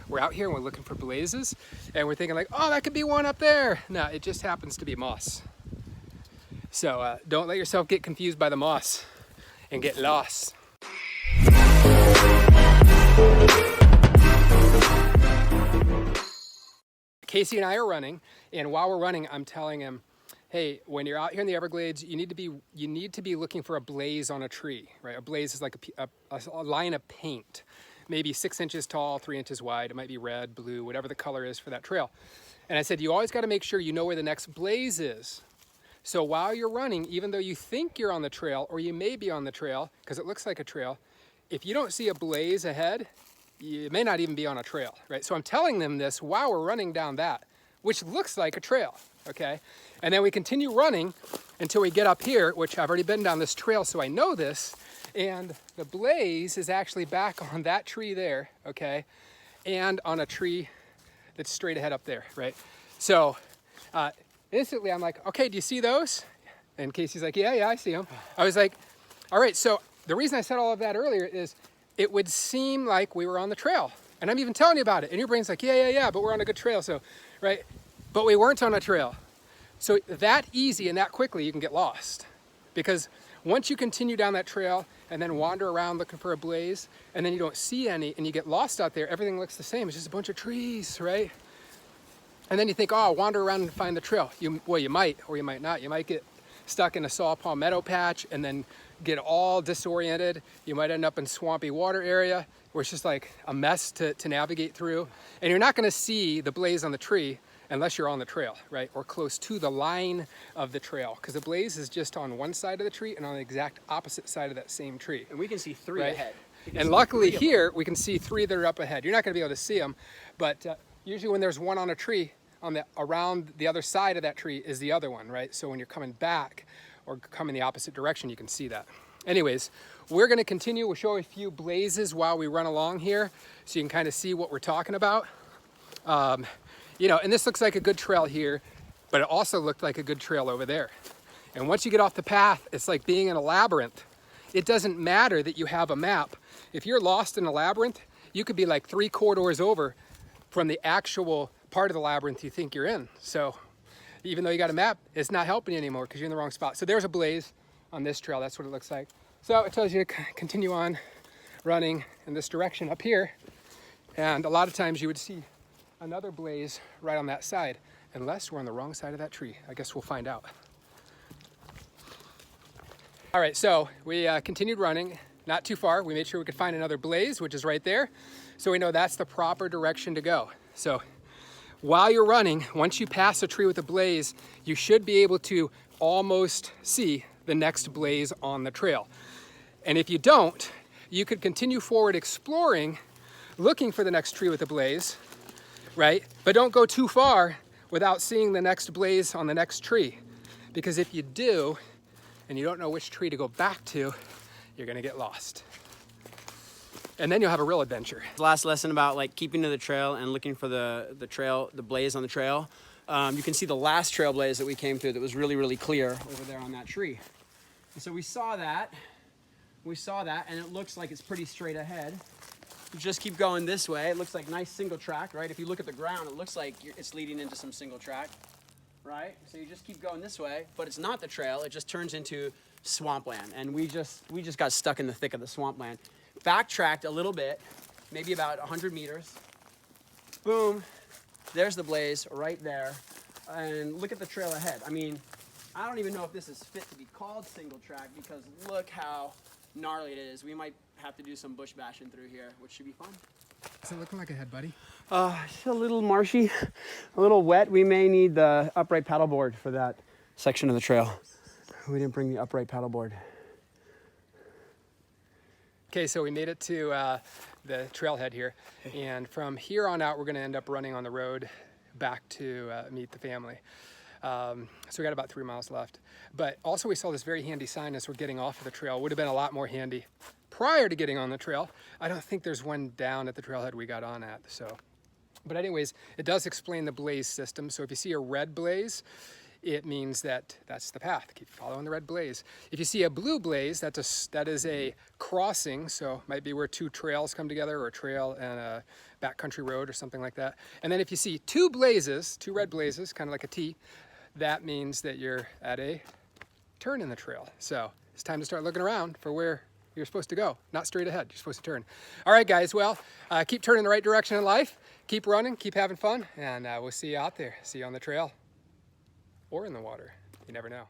we're out here and we're looking for blazes, and we're thinking like, oh, that could be one up there. No, it just happens to be moss. So don't let yourself get confused by the moss and get lost. Casey and I are running, and while we're running, I'm telling him, hey, when you're out here in the Everglades, you need to be looking for a blaze on a tree, right? A blaze is like a line of paint, maybe 6 inches tall, 3 inches wide. It might be red, blue, whatever the color is for that trail. And I said, you always got to make sure you know where the next blaze is. So while you're running, even though you think you're on the trail, or you may be on the trail, because it looks like a trail, if you don't see a blaze ahead, you may not even be on a trail, right? So I'm telling them this while we're running down that, which looks like a trail, okay? And then we continue running until we get up here, which I've already been down this trail, so I know this, and the blaze is actually back on that tree there, okay? And on a tree that's straight ahead up there, right? So instantly I'm like, okay, do you see those? And Casey's like, yeah, I see them. I was like, all right, so the reason I said all of that earlier is it would seem like we were on the trail. And I'm even telling you about it. And your brain's like, yeah, but we're on a good trail, so, right? But we weren't on a trail. So that easy and that quickly, you can get lost. Because once you continue down that trail and then wander around looking for a blaze, and then you don't see any, and you get lost out there, everything looks the same. It's just a bunch of trees, right? And then you think, oh, I'll wander around and find the trail. Well, you might, or you might not. You might get stuck in a saw palmetto patch and then get all disoriented. You might end up in swampy water area where it's just like a mess to navigate through. And you're not gonna see the blaze on the tree unless you're on the trail, right? Or close to the line of the trail, because the blaze is just on one side of the tree and on the exact opposite side of that same tree. And we can see three ahead. And luckily here, we can see three that are up ahead. You're not gonna be able to see them, but usually when there's one on a tree, around the other side of that tree is the other one, right? So when you're coming back or coming the opposite direction, you can see that. Anyways, we're gonna continue. We'll show a few blazes while we run along here so you can kind of see what we're talking about. You know, and this looks like a good trail here, but it also looked like a good trail over there. And once you get off the path, it's like being in a labyrinth. It doesn't matter that you have a map. If you're lost in a labyrinth, you could be like 3 corridors over from the actual part of the labyrinth you think you're in. So even though you got a map, it's not helping you anymore because you're in the wrong spot. So there's a blaze on this trail. That's what it looks like. So it tells you to continue on running in this direction up here. And a lot of times you would see another blaze right on that side, unless we're on the wrong side of that tree. I guess we'll find out. All right, so we continued running, not too far. We made sure we could find another blaze, which is right there. So we know that's the proper direction to go. So while you're running, once you pass a tree with a blaze, you should be able to almost see the next blaze on the trail. And if you don't, you could continue forward exploring, looking for the next tree with a blaze, right? But don't go too far without seeing the next blaze on the next tree. Because if you do, and you don't know which tree to go back to, you're gonna get lost. And then you'll have a real adventure. Last lesson about like keeping to the trail and looking for the blaze on the trail. You can see the last trail blaze that we came through that was really, really clear over there on that tree. And so we saw that, and it looks like it's pretty straight ahead. You just keep going this way. It looks like nice single track, right? If you look at the ground, it looks like it's leading into some single track, right? So you just keep going this way, but it's not the trail. It just turns into swampland, and we just got stuck in the thick of the swampland. Backtracked a little bit, maybe about 100 meters. Boom, there's the blaze right there. And look at the trail ahead. I mean, I don't even know if this is fit to be called single track because look how gnarly it is. We might have to do some bush bashing through here, which should be fun. Is it looking like ahead, buddy? It's a little marshy, a little wet. We may need the upright paddleboard for that section of the trail. We didn't bring the upright paddleboard. Okay, so we made it to the trailhead here, and from here on out, we're gonna end up running on the road back to meet the family. So we got about 3 miles left. But also we saw this very handy sign as we're getting off of the trail. Would have been a lot more handy prior to getting on the trail. I don't think there's one down at the trailhead we got on at, so. But anyways, it does explain the blaze system. So if you see a red blaze, it means that that's the path. Keep following the red blaze. If you see a blue blaze, that is a crossing, so it might be where two trails come together, or a trail and a backcountry road or something like that. And then if you see two blazes, two red blazes, kind of like a T, that means that you're at a turn in the trail. So it's time to start looking around for where you're supposed to go. Not straight ahead, you're supposed to turn. All right, guys, well, keep turning the right direction in life, keep running, keep having fun, and we'll see you out there. See you on the trail or in the water. You never know.